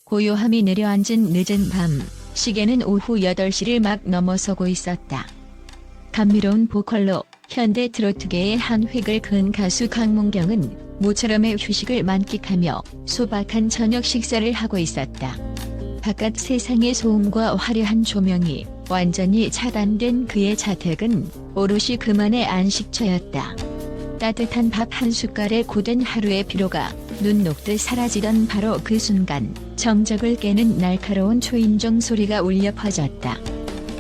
고요함이 내려앉은 늦은 밤, 시계는 오후 8시를 막 넘어서고 있었다. 감미로운 보컬로 현대 트로트계의 한 획을 그은 가수 강문경은 모처럼의 휴식을 만끽하며 소박한 저녁 식사를 하고 있었다. 바깥 세상의 소음과 화려한 조명이 완전히 차단된 그의 자택은 오롯이 그만의 안식처였다. 따뜻한 밥 한 숟갈에 고된 하루의 피로가 눈 녹듯 사라지던 바로 그 순간 정적을 깨는 날카로운 초인종 소리가 울려 퍼졌다.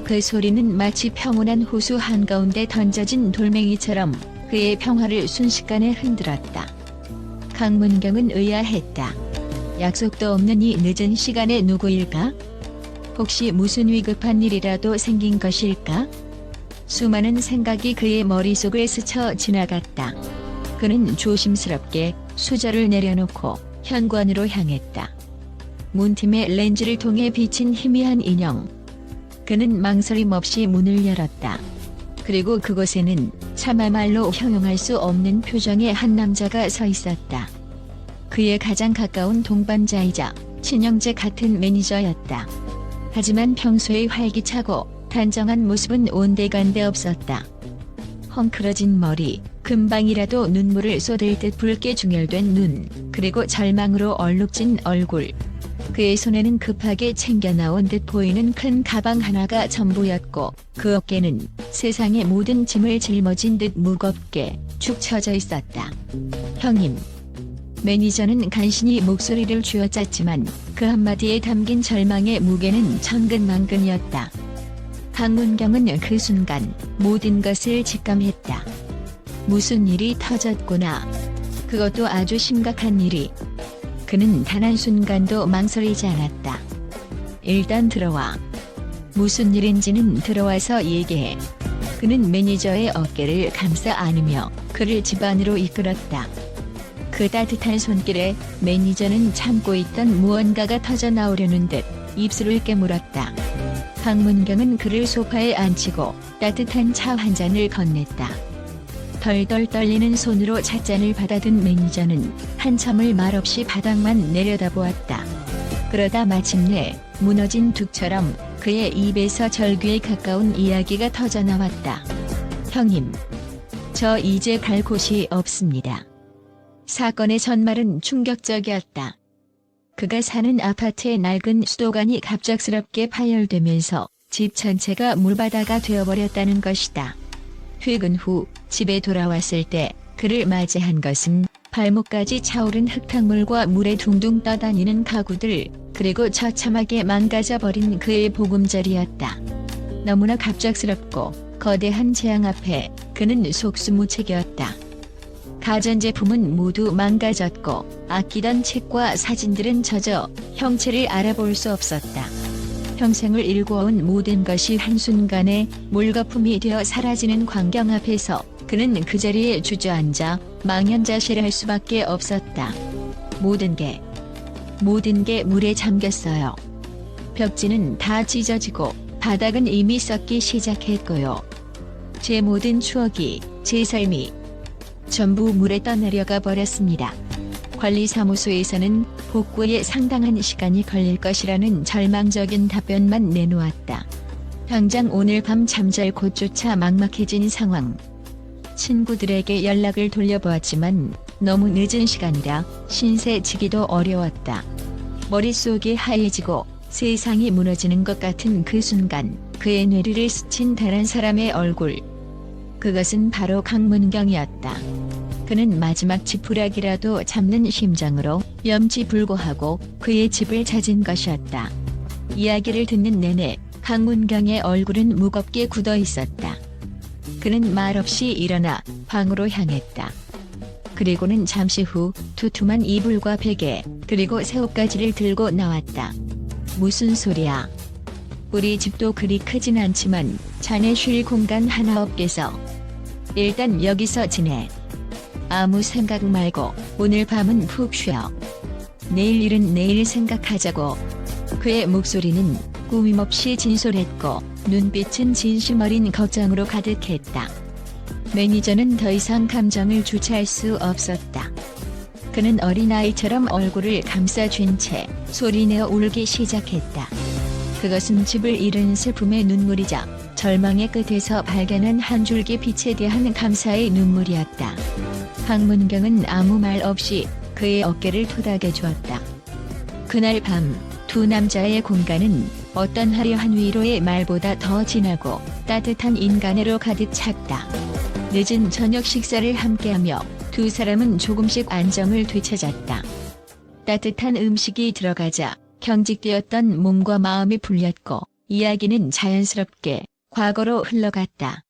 그 소리는 마치 평온한 호수 한가운데 던져진 돌멩이처럼 그의 평화를 순식간에 흔들었다. 강문경은 의아했다. 약속도 없는 이 늦은 시간에 누구일까? 혹시 무슨 위급한 일이라도 생긴 것일까? 수많은 생각이 그의 머릿속을 스쳐 지나갔다. 그는 조심스럽게 수저를 내려놓고 현관으로 향했다. 문틈의 렌즈를 통해 비친 희미한 인형. 그는 망설임 없이 문을 열었다. 그리고 그곳에는 차마말로 형용할 수 없는 표정의 한 남자가 서 있었다. 그의 가장 가까운 동반자이자 친형제 같은 매니저였다. 하지만 평소의 활기차고 단정한 모습은 온데간데 없었다. 헝클어진 머리, 금방이라도 눈물을 쏟을 듯 붉게 중열된 눈, 그리고 절망으로 얼룩진 얼굴. 그의 손에는 급하게 챙겨 나온 듯 보이는 큰 가방 하나가 전부였고 그 어깨는 세상의 모든 짐을 짊어진 듯 무겁게 축 처져 있었다. 형님. 매니저는 간신히 목소리를 쥐어짰지만 그 한마디에 담긴 절망의 무게는 천근만근이었다. 강문경은 그 순간 모든 것을 직감했다. 무슨 일이 터졌구나. 그것도 아주 심각한 일이. 그는 단 한순간도 망설이지 않았다. 일단 들어와. 무슨 일인지는 들어와서 얘기해. 그는 매니저의 어깨를 감싸 안으며 그를 집 안으로 이끌었다. 그 따뜻한 손길에 매니저는 참고 있던 무언가가 터져나오려는 듯 입술을 깨물었다. 강문경은 그를 소파에 앉히고 따뜻한 차 한 잔을 건넸다. 덜덜 떨리는 손으로 찻잔을 받아든 매니저는 한참을 말없이 바닥만 내려다보았다. 그러다 마침내 무너진 둑처럼 그의 입에서 절규에 가까운 이야기가 터져나왔다. 형님, 저 이제 갈 곳이 없습니다. 사건의 전말은 충격적이었다. 그가 사는 아파트의 낡은 수도관이 갑작스럽게 파열되면서 집 전체가 물바다가 되어버렸다는 것이다. 퇴근 후 집에 돌아왔을 때 그를 맞이한 것은 발목까지 차오른 흙탕물과 물에 둥둥 떠다니는 가구들, 그리고 처참하게 망가져버린 그의 보금자리였다. 너무나 갑작스럽고 거대한 재앙 앞에 그는 속수무책이었다. 가전제품은 모두 망가졌고 아끼던 책과 사진들은 젖어 형체를 알아볼 수 없었다. 평생을 일궈온 모든 것이 한순간에 물거품이 되어 사라지는 광경 앞에서 그는 그 자리에 주저앉아 망연자실할 수밖에 없었다. 모든 게 물에 잠겼어요. 벽지는 다 찢어지고 바닥은 이미 썩기 시작했고요. 제 모든 추억이, 제 삶이 전부 물에 떠내려가 버렸습니다. 관리사무소에서는 복구에 상당한 시간이 걸릴 것이라는 절망적인 답변만 내놓았다. 당장 오늘 밤 잠잘 곳조차 막막해진 상황. 친구들에게 연락을 돌려보았지만 너무 늦은 시간이라 신세지기도 어려웠다. 머릿속이 하얘지고 세상이 무너지는 것 같은 그 순간 그의 뇌리를 스친 다른 사람의 얼굴. 그것은 바로 강문경이었다. 그는 마지막 지푸라기라도 잡는 심정으로 염치불고하고 그의 집을 찾은 것이었다. 이야기를 듣는 내내 강문경의 얼굴은 무겁게 굳어 있었다. 그는 말없이 일어나 방으로 향했다. 그리고는 잠시 후 두툼한 이불과 베개, 그리고 새옷가지를 들고 나왔다. 무슨 소리야? 우리 집도 그리 크진 않지만 자네 쉴 공간 하나 없겠어. 일단 여기서 지내. 아무 생각 말고 오늘 밤은 푹 쉬어. 내일 일은 내일 생각하자고. 그의 목소리는 꾸밈없이 진솔했고 눈빛은 진심 어린 걱정으로 가득했다. 매니저는 더 이상 감정을 주체할 수 없었다. 그는 어린아이처럼 얼굴을 감싸쥔 채 소리내어 울기 시작했다. 그것은 집을 잃은 슬픔의 눈물이자 절망의 끝에서 발견한 한 줄기 빛에 대한 감사의 눈물이었다. 강문경은 아무 말 없이 그의 어깨를 토닥여 주었다. 그날 밤 두 남자의 공간은 어떤 화려한 위로의 말보다 더 진하고 따뜻한 인간애로 가득 찼다. 늦은 저녁 식사를 함께하며 두 사람은 조금씩 안정을 되찾았다. 따뜻한 음식이 들어가자 경직되었던 몸과 마음이 풀렸고 이야기는 자연스럽게 과거로 흘러갔다.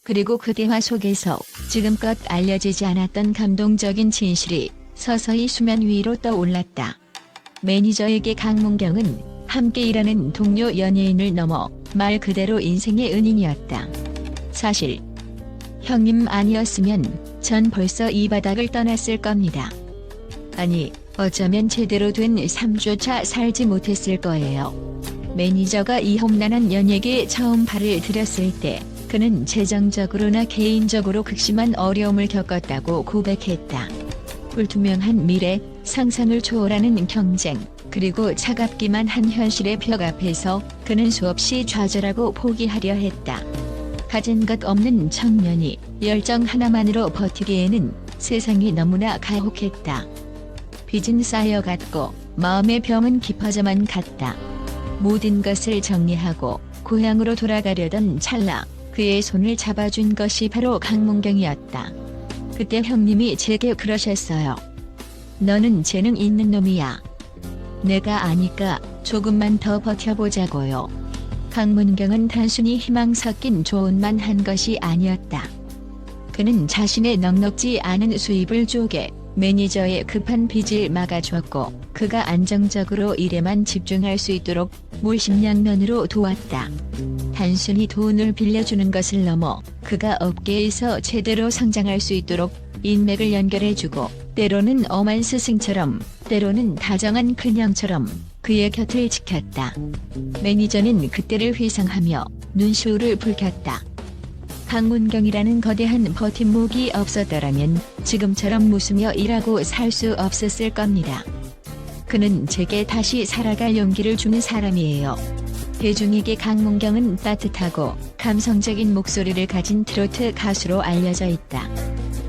그리고 그 대화 속에서 지금껏 알려지지 않았던 감동적인 진실이 서서히 수면 위로 떠올랐다. 매니저에게 강문경은 함께 일하는 동료 연예인을 넘어 말 그대로 인생의 은인이었다. 사실 형님 아니었으면 전 벌써 이 바닥을 떠났을 겁니다. 아니, 어쩌면 제대로 된 삶조차 살지 못했을 거예요. 매니저가 이 험난한 연예계에 처음 발을 들였을 때 그는 재정적으로나 개인적으로 극심한 어려움을 겪었다고 고백했다. 불투명한 미래, 상상을 초월하는 경쟁, 그리고 차갑기만 한 현실의 벽 앞에서 그는 수없이 좌절하고 포기하려 했다. 가진 것 없는 청년이 열정 하나만으로 버티기에는 세상이 너무나 가혹했다. 빚은 쌓여갔고 마음의 병은 깊어져만 갔다. 모든 것을 정리하고 고향으로 돌아가려던 찰나 그의 손을 잡아준 것이 바로 강문경이었다. 그때 형님이 제게 그러셨어요. 너는 재능 있는 놈이야. 내가 아니까 조금만 더 버텨보자고요. 강문경은 단순히 희망 섞인 조언만 한 것이 아니었다. 그는 자신의 넉넉지 않은 수입을 쪼개 매니저의 급한 빚을 막아주었고 그가 안정적으로 일에만 집중할 수 있도록 물심양면으로 도왔다. 단순히 돈을 빌려주는 것을 넘어 그가 업계에서 제대로 성장할 수 있도록 인맥을 연결해주고 때로는 엄한 스승처럼 때로는 다정한 큰형처럼 그의 곁을 지켰다. 매니저는 그때를 회상하며 눈시울을 붉혔다. 강문경이라는 거대한 버팀목이 없었더라면 지금처럼 웃으며 일하고 살 수 없었을 겁니다. 그는 제게 다시 살아갈 용기를 주는 사람이에요. 대중에게 강문경은 따뜻하고 감성적인 목소리를 가진 트로트 가수로 알려져 있다.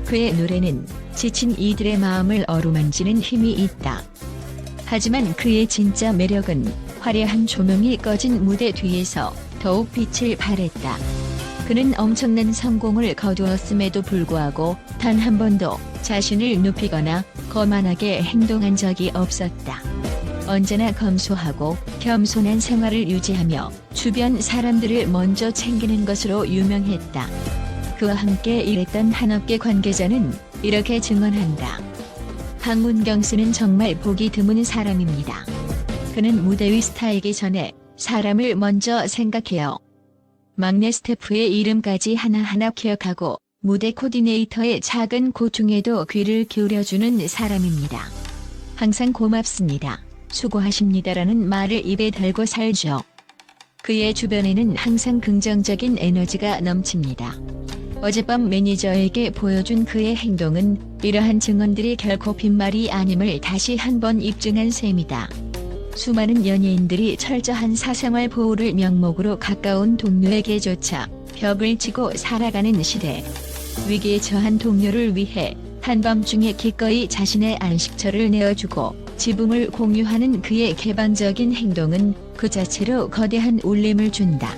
그의 노래는 지친 이들의 마음을 어루만지는 힘이 있다. 하지만 그의 진짜 매력은 화려한 조명이 꺼진 무대 뒤에서 더욱 빛을 발했다. 그는 엄청난 성공을 거두었음에도 불구하고 단 한 번도 자신을 눕히거나 거만하게 행동한 적이 없었다. 언제나 검소하고 겸손한 생활을 유지하며 주변 사람들을 먼저 챙기는 것으로 유명했다. 그와 함께 일했던 한 업계 관계자는 이렇게 증언한다. 강문경 씨는 정말 보기 드문 사람입니다. 그는 무대 위 스타이기 전에 사람을 먼저 생각해요. 막내 스태프의 이름까지 하나하나 기억하고 무대 코디네이터의 작은 고충에도 귀를 기울여주는 사람입니다. 항상 고맙습니다. 수고하십니다라는 말을 입에 달고 살죠. 그의 주변에는 항상 긍정적인 에너지가 넘칩니다. 어젯밤 매니저에게 보여준 그의 행동은 이러한 증언들이 결코 빈말이 아님을 다시 한번 입증한 셈이다. 수많은 연예인들이 철저한 사생활 보호를 명목으로 가까운 동료에게조차 벽을 치고 살아가는 시대. 위기에 처한 동료를 위해 한밤중에 기꺼이 자신의 안식처를 내어주고 지붕을 공유하는 그의 개방적인 행동은 그 자체로 거대한 울림을 준다.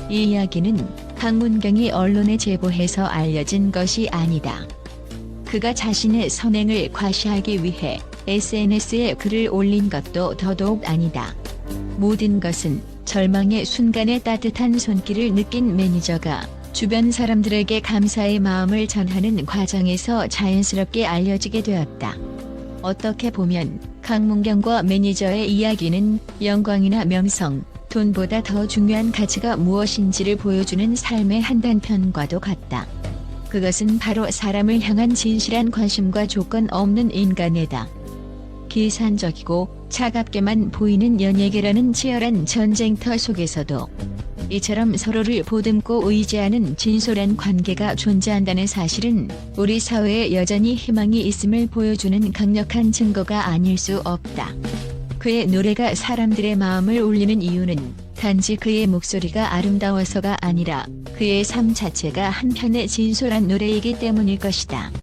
이 이야기는 강문경이 언론에 제보해서 알려진 것이 아니다. 그가 자신의 선행을 과시하기 위해 SNS에 글을 올린 것도 더더욱 아니다. 모든 것은 절망의 순간에 따뜻한 손길을 느낀 매니저가 주변 사람들에게 감사의 마음을 전하는 과정에서 자연스럽게 알려지게 되었다. 어떻게 보면 강문경과 매니저의 이야기는 영광이나 명성, 돈보다 더 중요한 가치가 무엇인지를 보여주는 삶의 한 단편과도 같다. 그것은 바로 사람을 향한 진실한 관심과 조건 없는 인간애다. 계산적이고 차갑게만 보이는 연예계라는 치열한 전쟁터 속에서도 이처럼 서로를 보듬고 의지하는 진솔한 관계가 존재한다는 사실은 우리 사회에 여전히 희망이 있음을 보여주는 강력한 증거가 아닐 수 없다. 그의 노래가 사람들의 마음을 울리는 이유는 단지 그의 목소리가 아름다워서가 아니라 그의 삶 자체가 한편의 진솔한 노래이기 때문일 것이다.